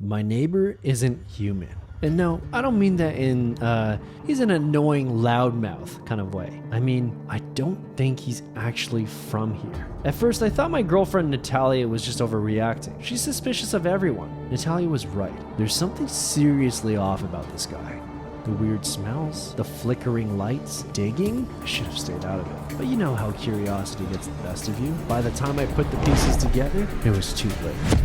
My neighbor isn't human. And no, I don't mean that in, he's an annoying loudmouth kind of way. I mean, I don't think he's actually from here. At first, I thought my girlfriend Natalia was just overreacting. She's suspicious of everyone. Natalia was right. There's something seriously off about this guy. The weird smells, the flickering lights, digging. I should have stayed out of it. But you know how curiosity gets the best of you. By the time I put the pieces together, it was too late.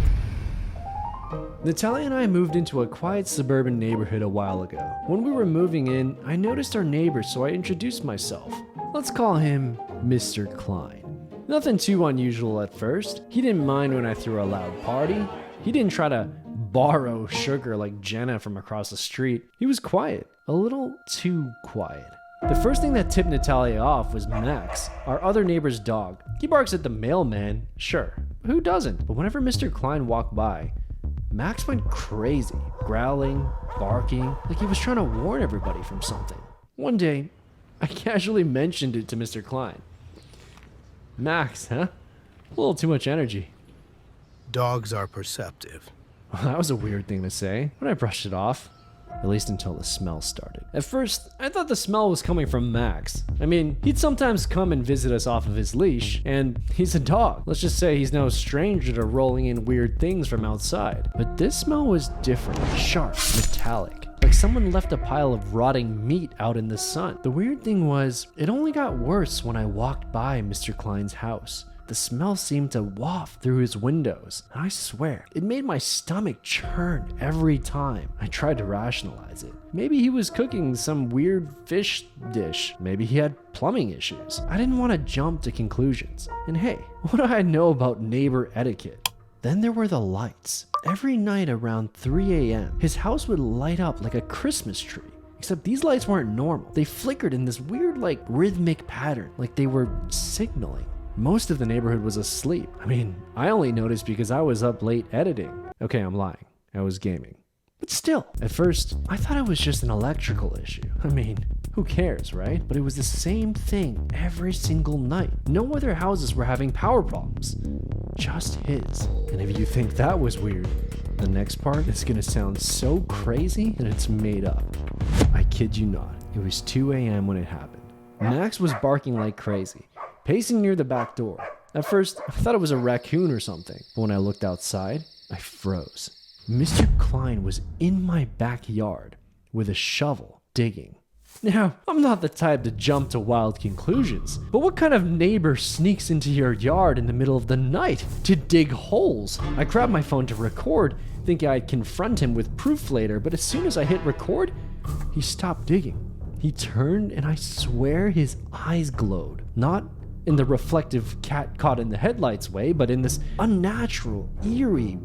Natalia and I moved into a quiet suburban neighborhood a while ago. When we were moving in, I noticed our neighbor, so I introduced myself. Let's call him Mr. Klein. Nothing too unusual at first. He didn't mind when I threw a loud party. He didn't try to borrow sugar like Jenna from across the street. He was quiet, a little too quiet. The first thing that tipped Natalia off was Max, our other neighbor's dog. He barks at the mailman, sure, who doesn't? But whenever Mr. Klein walked by, Max went crazy, growling, barking, like he was trying to warn everybody from something. One day, I casually mentioned it to Mr. Klein. Max, huh? A little too much energy. Dogs are perceptive. Well, that was a weird thing to say, but I brushed it off. At least until the smell started. At first, I thought the smell was coming from Max. I mean, he'd sometimes come and visit us off of his leash, and he's a dog. Let's just say he's no stranger to rolling in weird things from outside. But this smell was different, sharp, metallic. Like someone left a pile of rotting meat out in the sun. The weird thing was, it only got worse when I walked by Mr. Klein's house. The smell seemed to waft through his windows. And I swear, it made my stomach churn every time I tried to rationalize it. Maybe he was cooking some weird fish dish. Maybe he had plumbing issues. I didn't want to jump to conclusions. And hey, what do I know about neighbor etiquette? Then there were the lights. Every night around 3 a.m., his house would light up like a Christmas tree. Except these lights weren't normal. They flickered in this weird, rhythmic pattern, like they were signaling. Most of the neighborhood was asleep. I mean, I only noticed because I was up late editing. Okay, I'm lying. I was gaming. But still, at first, I thought it was just an electrical issue. I mean, who cares, right? But it was the same thing every single night. No other houses were having power problems. Just his. And if you think that was weird, the next part is gonna sound so crazy that it's made up. I kid you not. It was 2 a.m. when it happened. Max was barking like crazy, pacing near the back door. At first, I thought it was a raccoon or something, but when I looked outside, I froze. Mr. Klein was in my backyard with a shovel, digging. Now, I'm not the type to jump to wild conclusions, but what kind of neighbor sneaks into your yard in the middle of the night to dig holes? I grabbed my phone to record, thinking I'd confront him with proof later, but as soon as I hit record, he stopped digging. He turned, and I swear his eyes glowed. Not in the reflective cat caught in the headlights way, but in this unnatural, eerie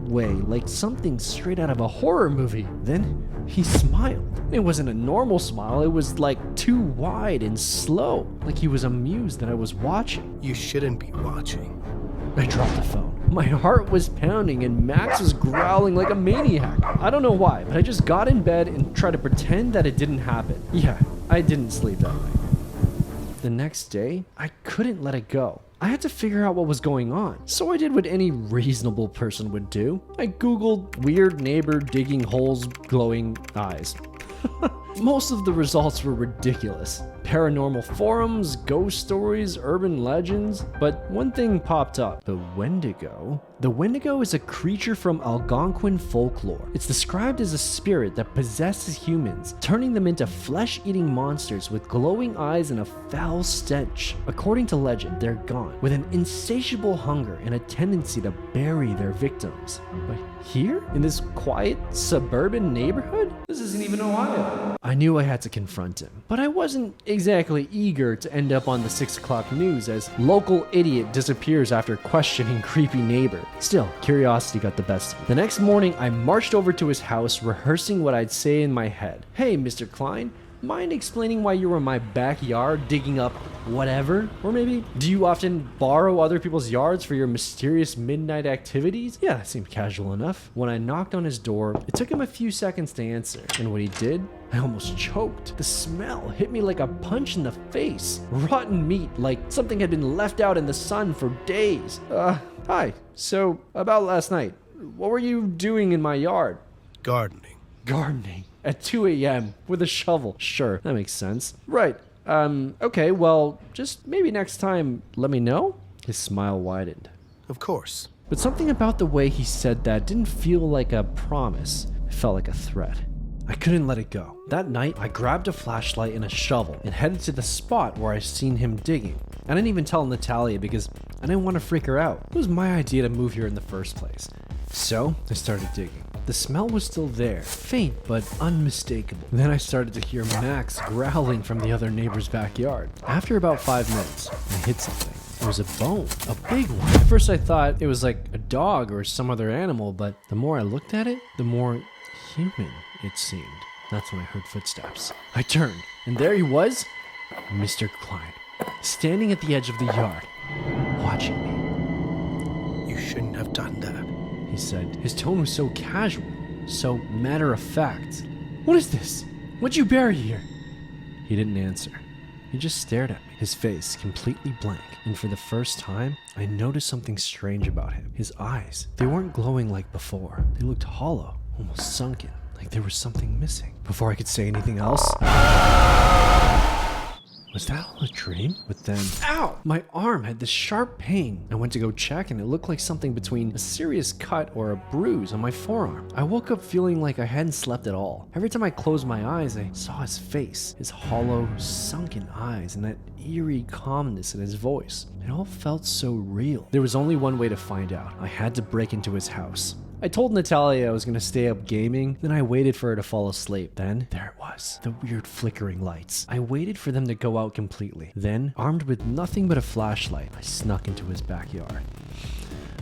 way, like something straight out of a horror movie. Then he smiled. It wasn't a normal smile, it was like too wide and slow, like he was amused that I was watching. You shouldn't be watching. I dropped the phone. My heart was pounding and Max was growling like a maniac. I don't know why, but I just got in bed and tried to pretend that it didn't happen. Yeah, I didn't sleep that night. The next day, I couldn't let it go. I had to figure out what was going on. So I did what any reasonable person would do. I Googled weird neighbor digging holes, glowing eyes. Most of the results were ridiculous. Paranormal forums, ghost stories, urban legends. But one thing popped up. The Wendigo. The Wendigo is a creature from Algonquin folklore. It's described as a spirit that possesses humans, turning them into flesh-eating monsters with glowing eyes and a foul stench. According to legend, they're gone, with an insatiable hunger and a tendency to bury their victims. But here? In this quiet, suburban neighborhood? This isn't even Ohio. I knew I had to confront him, but I wasn't exactly eager to end up on the 6 o'clock news as local idiot disappears after questioning creepy neighbor. Still, curiosity got the best of me. The next morning, I marched over to his house, rehearsing what I'd say in my head. Hey, Mr. Klein, mind explaining why you were in my backyard digging up whatever? Or maybe, do you often borrow other people's yards for your mysterious midnight activities? Yeah, that seemed casual enough. When I knocked on his door, it took him a few seconds to answer. And when he did, I almost choked. The smell hit me like a punch in the face. Rotten meat, like something had been left out in the sun for days. Hi. So, about last night. what were you doing in my yard? Gardening. Gardening at 2 a.m. with a shovel. Sure, that makes sense. Right. Okay, well, just maybe next time let me know? His smile widened. Of course. But something about the way he said that didn't feel like a promise. It felt like a threat. I couldn't let it go. That night, I grabbed a flashlight and a shovel and headed to the spot where I seen him digging. I didn't even tell Natalia because I didn't want to freak her out. It was my idea to move here in the first place. So, I started digging. The smell was still there, faint but unmistakable. Then I started to hear Max growling from the other neighbor's backyard. After about 5 minutes, I hit something. It was a bone, a big one. At first I thought it was like a dog or some other animal, but the more I looked at it, the more human it seemed. That's when I heard footsteps. I turned, and there he was, Mr. Klein, standing at the edge of the yard, watching me. You shouldn't have done that. He said. His tone was so casual, so matter-of-fact. What is this? What'd you bury here? He didn't answer. He just stared at me, his face completely blank. And for the first time, I noticed something strange about him. His eyes, they weren't glowing like before. They looked hollow, almost sunken, like there was something missing. Before I could say anything else, was that all a dream? But then, ow! My arm had this sharp pain. I went to go check and it looked like something between a serious cut or a bruise on my forearm. I woke up feeling like I hadn't slept at all. Every time I closed my eyes, I saw his face, his hollow, sunken eyes, and that eerie calmness in his voice. It all felt so real. There was only one way to find out. I had to break into his house. I told Natalia I was going to stay up gaming, then I waited for her to fall asleep. Then, there it was, the weird flickering lights. I waited for them to go out completely. Then, armed with nothing but a flashlight, I snuck into his backyard.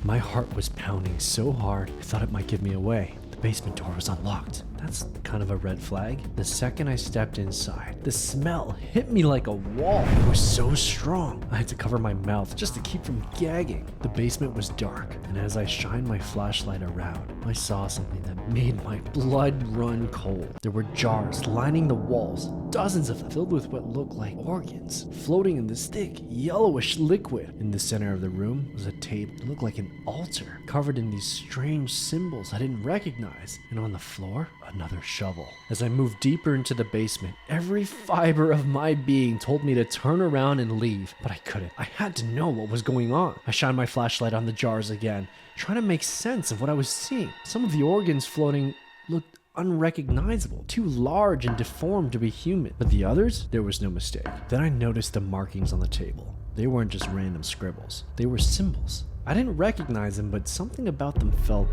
My heart was pounding so hard, I thought it might give me away. The basement door was unlocked. That's kind of a red flag. The second I stepped inside, the smell hit me like a wall. It was so strong, I had to cover my mouth just to keep from gagging. The basement was dark, and as I shined my flashlight around, I saw something that made my blood run cold. There were jars lining the walls, dozens of them, filled with what looked like organs, floating in this thick, yellowish liquid. In the center of the room was a table that looked like an altar, covered in these strange symbols I didn't recognize. And on the floor, another shovel. As I moved deeper into the basement, every fiber of my being told me to turn around and leave, but I couldn't. I had to know what was going on. I shined my flashlight on the jars again, trying to make sense of what I was seeing. Some of the organs floating looked unrecognizable, too large and deformed to be human, but the others, there was no mistake. Then I noticed the markings on the table. They weren't just random scribbles. They were symbols. I didn't recognize them, but something about them felt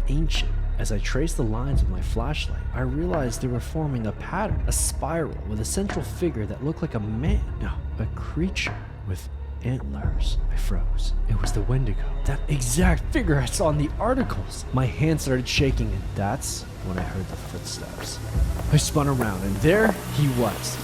ancient. As I traced the lines with my flashlight, I realized they were forming a pattern, a spiral with a central figure that looked like a man. No, a creature with antlers. I froze. It was the Wendigo. That exact figure I saw in the articles. My hand started shaking, and that's when I heard the footsteps. I spun around, and there he was.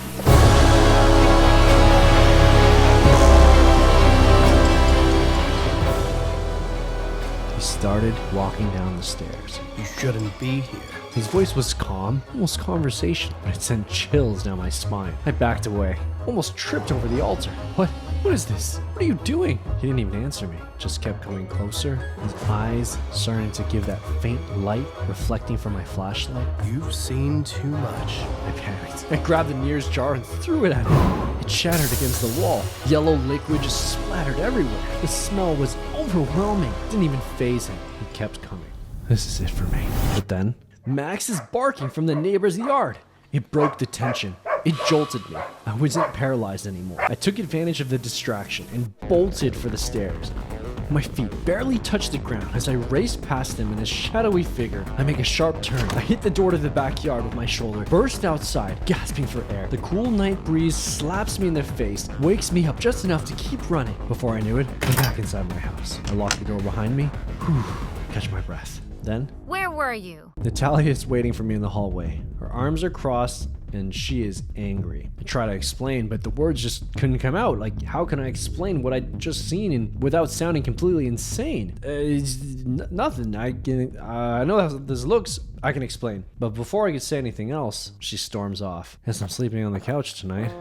He started walking down the stairs. You shouldn't be here. His voice was calm, almost conversational, but it sent chills down my spine. I backed away, almost tripped over the altar. What is this? What are you doing? He didn't even answer me, just kept coming closer, his eyes starting to give that faint light reflecting from my flashlight. You've seen too much. I panicked. I grabbed the nearest jar and threw it at him. It shattered against the wall. Yellow liquid just splattered everywhere. The smell was overwhelming. It didn't even faze him. He kept coming. This is it for me. But then, Max is barking from the neighbor's yard. It broke the tension. It jolted me. I wasn't paralyzed anymore. I took advantage of the distraction and bolted for the stairs. My feet barely touched the ground as I raced past him in his shadowy figure. I make a sharp turn. I hit the door to the backyard with my shoulder, burst outside, gasping for air. The cool night breeze slaps me in the face, wakes me up just enough to keep running. Before I knew it, I'm back inside my house. I locked the door behind me. Catch my breath. Then, where were you? Natalia is waiting for me in the hallway. Her arms are crossed and she is angry. I try to explain, but the words just couldn't come out. Like, how can I explain what I'd just seen and without sounding completely insane? It's nothing. I know how this looks. I can explain. But before I could say anything else, she storms off. Guess I'm sleeping on the couch tonight.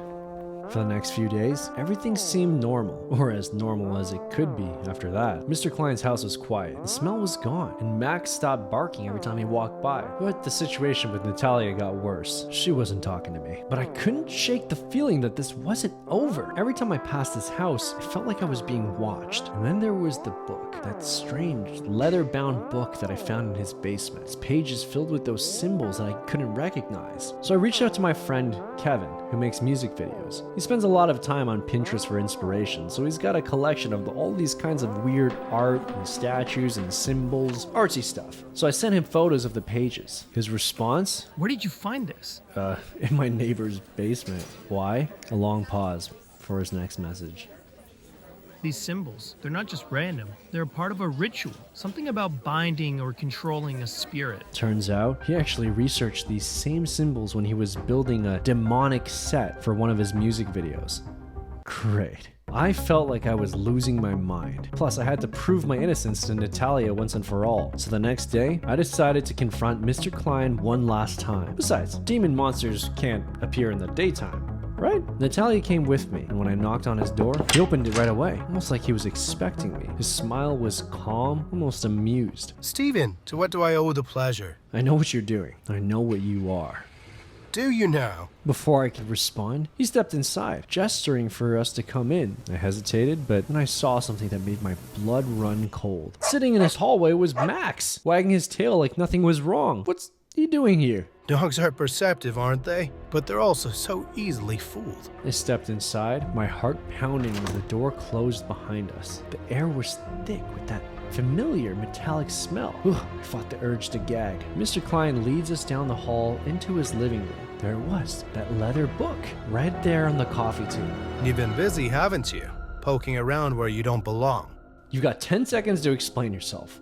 For the next few days, everything seemed normal, or as normal as it could be after that. Mr. Klein's house was quiet, the smell was gone, and Max stopped barking every time he walked by. But the situation with Natalia got worse. She wasn't talking to me. But I couldn't shake the feeling that this wasn't over. Every time I passed his house, it felt like I was being watched. And then there was the book, that strange leather-bound book that I found in his basement. Its pages filled with those symbols that I couldn't recognize. So I reached out to my friend Kevin, who makes music videos. He spends a lot of time on Pinterest for inspiration, so he's got a collection of all these kinds of weird art and statues and symbols, artsy stuff. So I sent him photos of the pages. His response? Where did you find this? In my neighbor's basement. Why? A long pause for his next message. These symbols, they're not just random. They're a part of a ritual. Something about binding or controlling a spirit. Turns out, he actually researched these same symbols when he was building a demonic set for one of his music videos. Great. I felt like I was losing my mind. Plus, I had to prove my innocence to Natalia once and for all. So the next day, I decided to confront Mr. Klein one last time. Besides, demon monsters can't appear in the daytime. Right? Natalia came with me, and when I knocked on his door, he opened it right away, almost like he was expecting me. His smile was calm, almost amused. Stephen, to what do I owe the pleasure? I know what you're doing. I know what you are. Do you now? Before I could respond, he stepped inside, gesturing for us to come in. I hesitated, but then I saw something that made my blood run cold. Sitting in his hallway was Max, wagging his tail like nothing was wrong. What's he doing here? Dogs are perceptive, aren't they? But they're also so easily fooled. I stepped inside, my heart pounding when the door closed behind us. The air was thick with that familiar metallic smell. I fought the urge to gag. Mr. Klein leads us down the hall into his living room. There it was, that leather book, right there on the coffee table. You've been busy, haven't you? Poking around where you don't belong. You've got 10 seconds to explain yourself.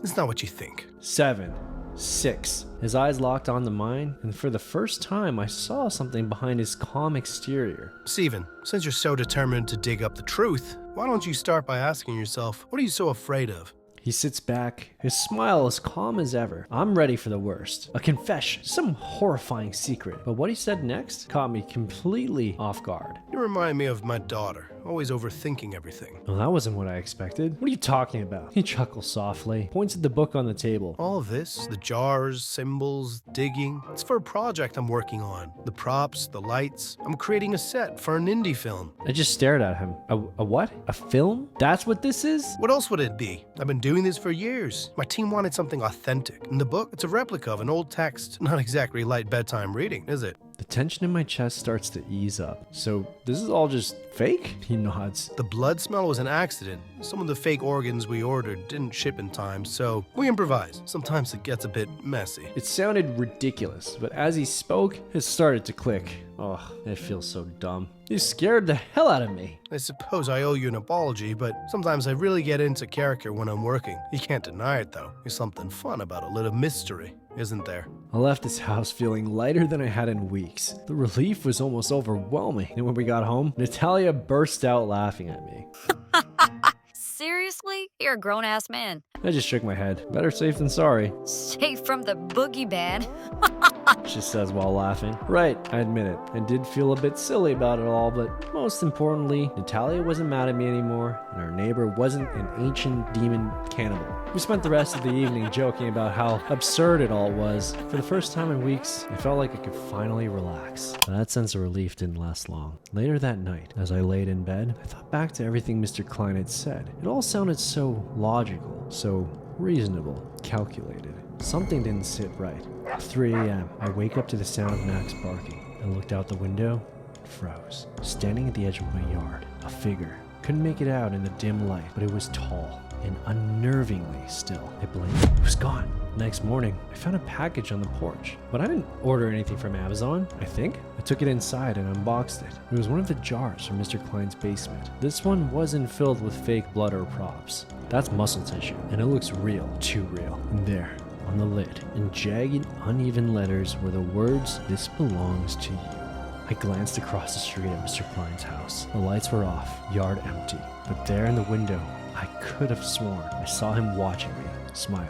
It's not what you think. 7, 6. His eyes locked onto mine, and for the first time I saw something behind his calm exterior. Stephen, since you're so determined to dig up the truth, why don't you start by asking yourself, what are you so afraid of? He sits back, his smile as calm as ever. I'm ready for the worst. A confession, some horrifying secret. But what he said next caught me completely off guard. You remind me of my daughter, always overthinking everything. Well, that wasn't what I expected. What are you talking about? He chuckles softly, points at the book on the table. All of this, the jars, symbols, digging, it's for a project I'm working on. The props, the lights. I'm creating a set for an indie film. I just stared at him. A what? A film? That's what this is? What else would it be? I've been doing this for years. My team wanted something authentic. In the book, it's a replica of an old text. Not exactly light bedtime reading, is it? The tension in my chest starts to ease up. So this is all just fake? He nods. The blood smell was an accident. Some of the fake organs we ordered didn't ship in time, so we improvise. Sometimes it gets a bit messy. It sounded ridiculous, but as he spoke, it started to click. Oh, it feels so dumb. You scared the hell out of me. I suppose I owe you an apology, but sometimes I really get into character when I'm working. You can't deny it, though. There's something fun about a little mystery, isn't there? I left his house feeling lighter than I had in weeks. The relief was almost overwhelming, and when we got home, Natalia burst out laughing at me. Seriously? You're a grown-ass man. I just shook my head. Better safe than sorry, Safe from the boogeyman. she says while laughing. Right, I admit it. I did feel a bit silly about it all, but most importantly, Natalia wasn't mad at me anymore, and our neighbor wasn't an ancient demon cannibal. We spent the rest of the evening joking about how absurd it all was. For the first time in weeks, I felt like I could finally relax. But that sense of relief didn't last long. Later that night, as I laid in bed, I thought back to everything Mr. Klein had said. It all sounded so logical, so reasonable, calculated. Something didn't sit right. 3 a.m. I wake up to the sound of Max barking. I looked out the window and froze. Standing at the edge of my yard, a figure. Couldn't make it out in the dim light, but it was tall and unnervingly still. I blinked. It was gone. Next morning, I found a package on the porch, but I didn't order anything from Amazon, I think. I took it inside and unboxed it. It was one of the jars from Mr. Klein's basement. This one wasn't filled with fake blood or props. That's muscle tissue, and it looks real, too real. And there, on the lid, in jagged, uneven letters, were the words, "This belongs to you." I glanced across the street at Mr. Klein's house. The lights were off, yard empty. But there in the window, I could have sworn I saw him watching me, smiling.